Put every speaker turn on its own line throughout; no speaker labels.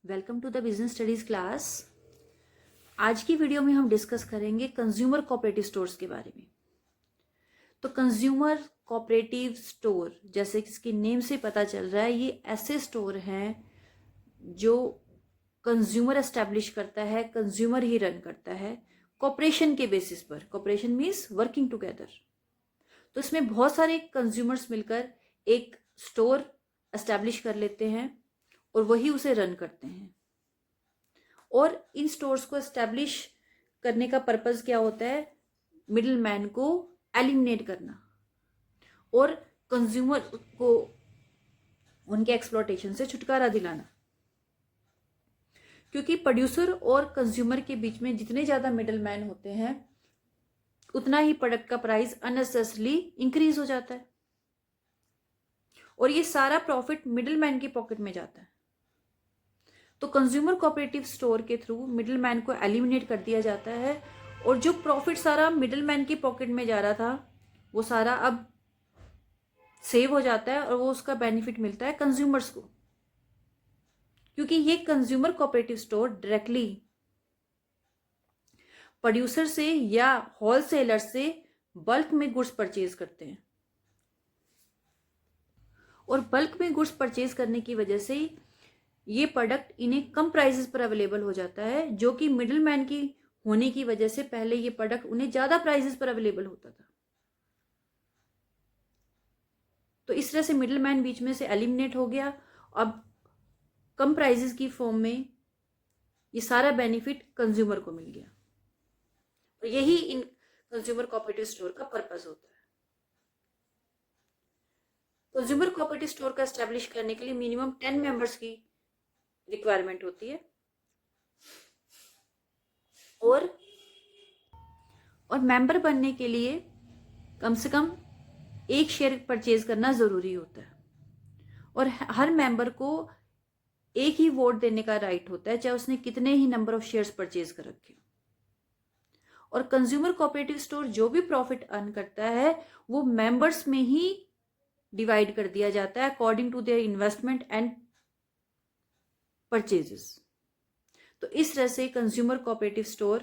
Welcome to the business studies class. आज की video में हम डिस्कस करेंगे कंज्यूमर कोऑपरेटिव स्टोर्स के बारे में। तो कंज्यूमर कोऑपरेटिव स्टोर, जैसे कि इसकी नेम से पता चल रहा है, ये ऐसे स्टोर हैं जो कंज्यूमर एस्टैब्लिश करता है, कंज्यूमर ही रन करता है कॉपरेशन के बेसिस पर। Cooperation means working together. तो इसमें बहुत सारे कंज्यूमर्स मिलकर एक स्टोर एस्टैब्लिश कर लेते हैं और वही उसे रन करते हैं। और इन स्टोर्स को एस्टैब्लिश करने का पर्पस क्या होता है? मिडिल मैन को एलिमिनेट करना और कंज्यूमर को उनके एक्सप्लॉयटेशन से छुटकारा दिलाना। क्योंकि प्रोड्यूसर और कंज्यूमर के बीच में जितने ज्यादा मिडिल मैन होते हैं उतना ही प्रोडक्ट का प्राइस अननेसेसरली इंक्रीज हो जाता है और ये सारा प्रॉफिट मिडिल मैन की पॉकेट में जाता है। तो कंज्यूमर कोऑपरेटिव स्टोर के थ्रू मिडिल मैन को एलिमिनेट कर दिया जाता है और जो प्रॉफिट सारा मिडिल मैन की पॉकेट में जा रहा था वो सारा अब सेव हो जाता है और वो उसका बेनिफिट मिलता है कंज्यूमर्स को। क्योंकि ये consumer cooperative store directly producer से या होलसेलर से बल्क में गुड्स परचेज करते हैं और बल्क में गुड्स परचेज करने की वजह से ये प्रोडक्ट इन्हें कम प्राइसेस पर अवेलेबल हो जाता है, जो कि मिडिल मैन की होने की वजह से पहले ये प्रोडक्ट उन्हें ज्यादा प्राइसेस पर अवेलेबल होता था। तो इस तरह से मिडिल मैन बीच में से एलिमिनेट हो गया। अब कम प्राइसेस की फॉर्म में ये सारा बेनिफिट कंज्यूमर को मिल गया और यही इन कंज्यूमर कोऑपरेटिव स्टोर का पर्पस होता है। कंज्यूमर कोऑपरेटिव स्टोर का एस्टेब्लिश करने के लिए मिनिमम 10 मेंबर्स की रिक्वायरमेंट होती है और मेंबर बनने के लिए कम से कम एक शेयर परचेज करना जरूरी होता है और हर मेंबर को एक ही वोट देने का राइट होता है, चाहे उसने कितने ही नंबर ऑफ शेयर्स परचेज कर रखे हो। और कंज्यूमर कोऑपरेटिव स्टोर जो भी प्रॉफिट अर्न करता है वो मेंबर्स में ही डिवाइड कर दिया जाता है according to their investment and purchases. तो इस तरह से कंज्यूमर कोऑपरेटिव स्टोर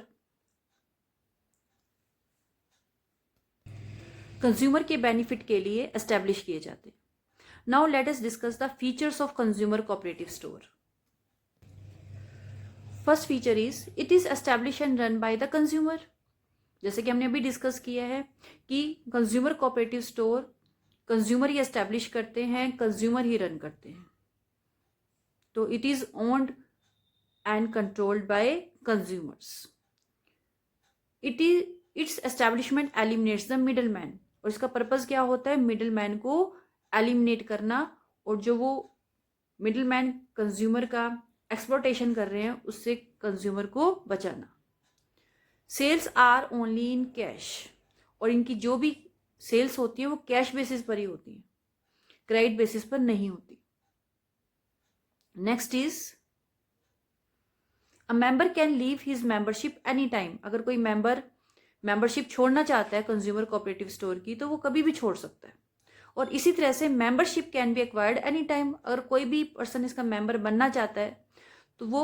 कंज्यूमर के बेनिफिट के लिए एस्टैब्लिश किए जाते हैं। Now let us discuss the features of consumer cooperative store. First feature is it is establish and run by the consumer. जैसे कि हमने अभी डिस्कस किया है कि कंज्यूमर कोऑपरेटिव स्टोर कंज्यूमर ही एस्टैब्लिश करते हैं, कंज्यूमर ही रन करते हैं। तो it is owned and controlled by consumers. It's establishment eliminates the middle man. और इसका पर्पस क्या होता है? मिडिल मैन को एलिमिनेट करना और जो वो मिडिल मैन कंज्यूमर का एक्सप्लॉयटेशन कर रहे हैं उससे कंज्यूमर को बचाना। Sales are only in cash. और इनकी जो भी सेल्स होती है वो कैश बेसिस पर ही होती है, क्रेडिट बेसिस पर नहीं होती। Next is a member can leave his membership any time. अगर कोई मेंबरशिप छोड़ना चाहता है कंज्यूमर कोऑपरेटिव स्टोर की तो वो कभी भी छोड़ सकता है। और इसी तरह से membership can be acquired any time. अगर कोई भी पर्सन इसका मेंबर बनना चाहता है तो वो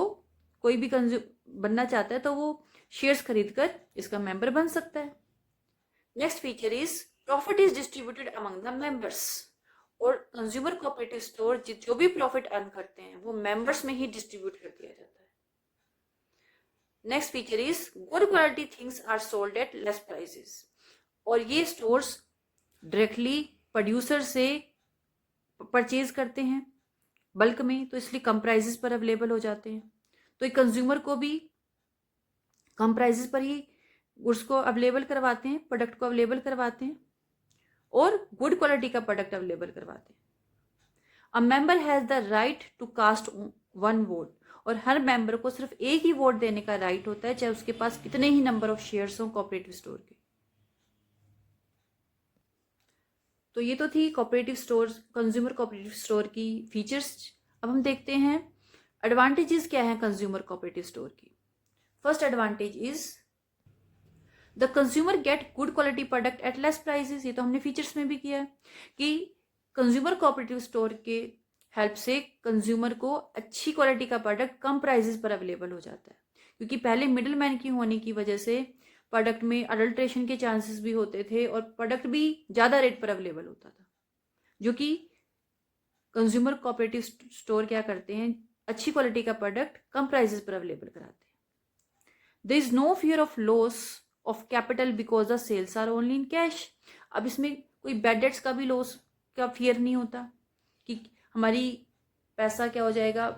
कोई भी बनना चाहता है तो वो शेयर्स खरीद कर इसका मेंबर बन सकता है। Next feature is profit is distributed among the members. और कंज्यूमर कोऑपरेटिव स्टोर जो भी प्रॉफिट अर्न करते हैं वो मेंबर्स में ही डिस्ट्रीब्यूट कर दिया जाता है। Next feature is good quality things are sold at less prices. और ये स्टोर्स डायरेक्टली प्रोड्यूसर से परचेज करते हैं बल्क में, तो इसलिए कम प्राइसेस पर अवेलेबल हो जाते हैं। तो ये कंज्यूमर को भी कम प्राइसेस पर ही गुड्स को अवेलेबल करवाते हैं, प्रोडक्ट को अवेलेबल करवाते हैं और गुड क्वालिटी का प्रोडक्ट अवेलेबल करवाते हैं। A member has the right to cast one vote. और हर मेंबर को सिर्फ एक ही वोट देने का राइट होता है, चाहे उसके पास कितने ही नंबर ऑफ शेयर्स हो कोऑपरेटिव स्टोर के। तो ये तो थी cooperative store, consumer cooperative store की फीचर्स। अब हम देखते हैं एडवांटेजेस क्या है कंज्यूमर कोऑपरेटिव स्टोर की। First advantage is the consumer get good quality product at less prices. ये तो हमने फीचर्स में भी किया है कि कंज्यूमर कोऑपरेटिव स्टोर के हेल्प से कंज्यूमर को अच्छी क्वालिटी का प्रोडक्ट कम प्राइसेस पर अवेलेबल हो जाता है, क्योंकि पहले मिडिल मैन की होने की वजह से प्रोडक्ट में अडल्ट्रेशन के चांसेस भी होते थे और प्रोडक्ट भी ज़्यादा रेट पर अवेलेबल होता था, जो कि कंज्यूमर कोऑपरेटिव स्टोर क्या करते हैं, अच्छी क्वालिटी का प्रोडक्ट कम प्राइसेस पर अवेलेबल कराते हैं। There is no fear of loss of capital because the sales are only in cash. अब इसमें कोई बैड डेट्स का भी लॉस का फियर नहीं होता कि हमारी पैसा क्या हो जाएगा,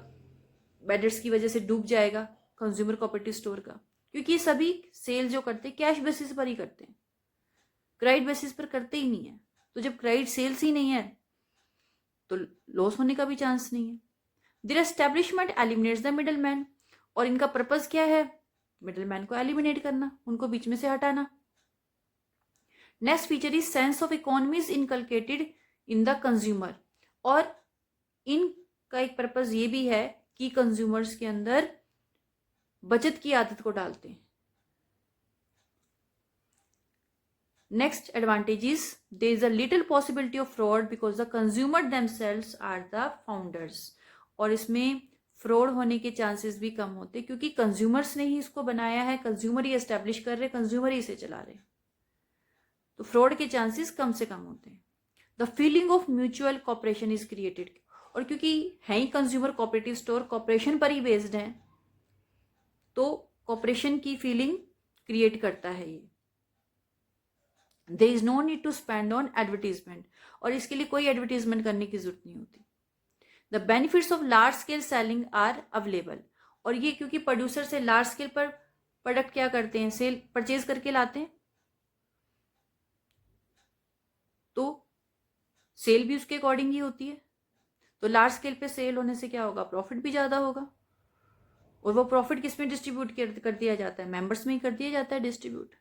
बैड डेट्स की वजह से डूब जाएगा कंज्यूमर कोऑपरेटिव स्टोर का, क्योंकि सभी सेल जो करते हैं कैश बेसिस पर ही करते हैं, क्रेडिट बेसिस पर करते ही नहीं है। तो जब क्रेडिट सेल्स ही नहीं है तो लॉस होने का भी चांस नहीं है। Their establishment eliminates the middle man, और इनका पर्पस क्या है, मिडल मैन को एलिमिनेट करना, उनको बीच में से हटाना। Next feature is sense of economies inculcated in the consumer, और इनका एक पर्पस ये भी है कि कंज्यूमर्स के अंदर बचत की आदत को डालते हैं। Next advantage is there is a little possibility of fraud because the consumer themselves are the founders, और इसमें फ्रॉड होने के चांसेस भी कम होते हैं क्योंकि कंज्यूमर्स ने ही इसको बनाया है, कंज्यूमर ही एस्टेब्लिश कर रहे, कंज्यूमर ही इसे चला रहे, तो फ्रॉड के चांसेस कम से कम होते हैं। The feeling of mutual cooperation is created, और क्योंकि है ही कंज्यूमर कोऑपरेटिव स्टोर कॉपरेशन पर ही बेस्ड है, तो कॉपरेशन की फीलिंग क्रिएट करता है ये। There is no need to spend on advertisement, और इसके लिए कोई एडवर्टीजमेंट करने की जरूरत नहीं होती। The benefits of large scale selling are available, और ये क्योंकि प्रोड्यूसर से लार्ज स्केल पर प्रोडक्ट क्या करते हैं, सेल परचेज करके लाते हैं, तो सेल भी उसके अकॉर्डिंग ही होती है। तो लार्ज स्केल पे सेल होने से क्या होगा, प्रॉफिट भी ज़्यादा होगा, और वो प्रॉफिट किस में डिस्ट्रीब्यूट कर दिया जाता है, मेंबर्स में ही कर दिया जाता है डिस्ट्रीब्यूट।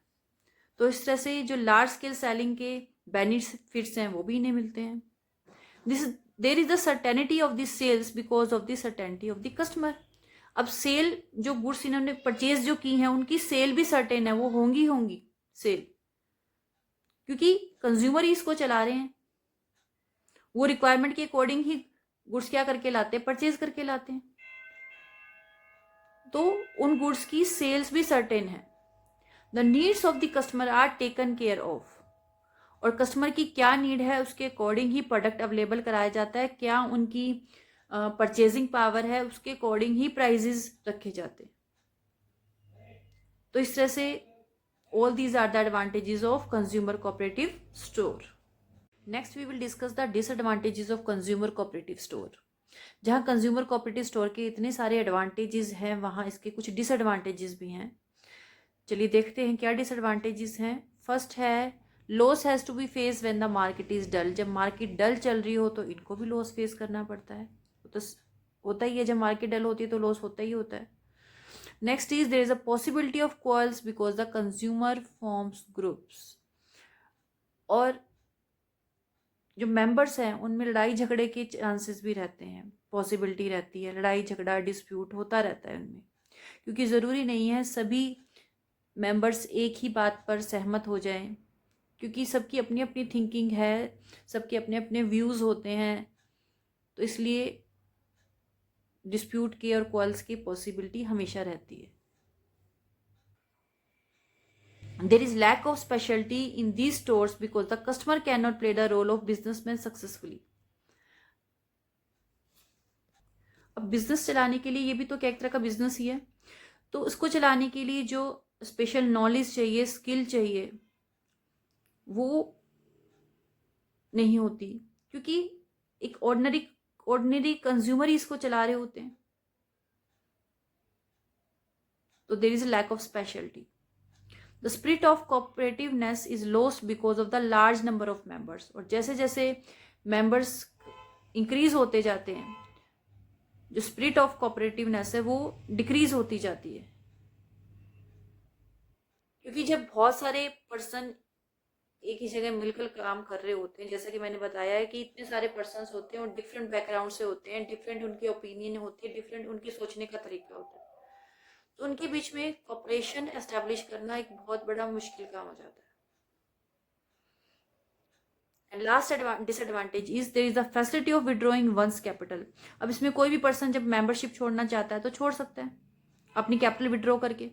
तो इस तरह से जो लार्ज स्केल सेलिंग के बेनिफिट्स हैं वो भी इन्हें मिलते हैं। This there is the certainty of this sales because of the certainty of the customer. अब सेल जो गुड्स इन्होंने परचेज जो की हैं उनकी सेल भी सर्टेन है, वो होंगी सेल, क्योंकि कंज्यूमर ही इसको चला रहे हैं, वो रिक्वायरमेंट के अकॉर्डिंग ही गुड्स क्या करके लाते हैं, परचेज करके लाते हैं, तो उन गुड्स की सेल्स भी सर्टेन है। The needs of the customer are taken care of, और कस्टमर की क्या नीड है उसके अकॉर्डिंग ही प्रोडक्ट अवेलेबल कराया जाता है, क्या उनकी परचेजिंग पावर है उसके अकॉर्डिंग ही प्राइजेस रखे जाते हैं। तो इस तरह से all these are the advantages of consumer cooperative store. Next we will discuss the disadvantages of consumer cooperative store. जहाँ कंज्यूमर कोऑपरेटिव स्टोर के इतने सारे एडवांटेजेस हैं, वहाँ इसके कुछ डिसएडवांटेजेस भी हैं। चलिए देखते हैं क्या डिसएडवांटेजेस हैं। फर्स्ट है loss has to be face when the market is dull. जब मार्केट डल चल रही हो तो इनको भी लॉस फेस करना पड़ता है, तो होता ही है, जब मार्केट डल होती है तो लॉस होता ही होता है। Next is there is a possibility of quarrels because the consumer forms groups, और जो मेंबर्स हैं उनमें लड़ाई झगड़े के चांसेस भी रहते हैं, पॉसिबिलिटी रहती है, लड़ाई झगड़ा डिस्प्यूट होता रहता है उनमें, क्योंकि ज़रूरी नहीं है सभी मेंबर्स एक ही बात पर सहमत हो जाएं, क्योंकि सबकी अपनी अपनी थिंकिंग है, सबके अपने अपने व्यूज़ होते हैं, तो इसलिए डिस्प्यूट की और क्वार्रल्स की पॉसिबिलिटी हमेशा रहती है। There is lack of specialty in these stores because the customer cannot play the role of businessman successfully. अब बिजनेस चलाने के लिए, ये भी तो क्या एक तरह का बिजनेस ही है, तो उसको चलाने के लिए जो स्पेशल नॉलेज चाहिए, स्किल चाहिए, वो नहीं होती, क्योंकि एक ऑर्डिनरी कंज्यूमर ही इसको चला रहे होते हैं, तो there is a lack of speciality. The spirit of cooperativeness is lost because of the large number of members, और जैसे जैसे मेंबर्स इंक्रीज होते जाते हैं, जो स्पिरिट ऑफ कॉपरेटिवनेस है वो डिक्रीज होती जाती है, क्योंकि जब बहुत सारे पर्सन एक ही जगह मिलकर काम कर रहे होते हैं, जैसा कि मैंने बताया है कि इतने सारे पर्सन्स होते हैं और डिफरेंट बैकग्राउंड से होते हैं, डिफरेंट उनकी ओपिनियन होती है, डिफरेंट उनकी सोचने का तरीका होता है, तो उनके बीच में कॉपरेशन एस्टेब्लिश करना एक बहुत बड़ा मुश्किल काम हो जाता है। And last disadvantage is there is the facility of withdrawing one's capital. अब इसमें कोई भी पर्सन जब मेंबरशिप छोड़ना चाहता है तो छोड़ सकता है अपनी कैपिटल विड्रॉ करके।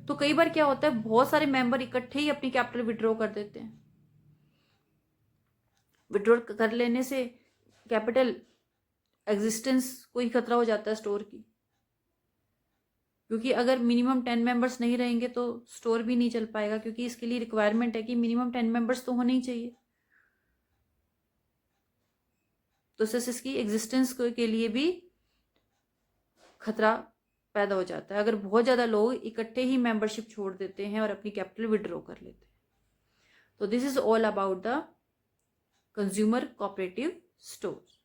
तो कई बार क्या होता है, बहुत सारे मेंबर इकट्ठे ही अपनी कैपिटल विड्रॉ कर देते हैं। विड्रॉ कर लेने से कैपिटल एग्जिस्टेंस को ही खतरा हो जाता है स्टोर की, क्योंकि अगर मिनिमम 10 मेंबर्स नहीं रहेंगे तो स्टोर भी नहीं चल पाएगा, क्योंकि इसके लिए रिक्वायरमेंट है कि मिनिमम 10 मेंबर्स तो होने ही चाहिए। तो इसकी एग्जिस्टेंस के लिए भी खतरा पैदा हो जाता है अगर बहुत ज़्यादा लोग इकट्ठे ही मेंबरशिप छोड़ देते हैं और अपनी कैपिटल विड्रॉ कर लेते हैं। तो this is all about the consumer cooperative store.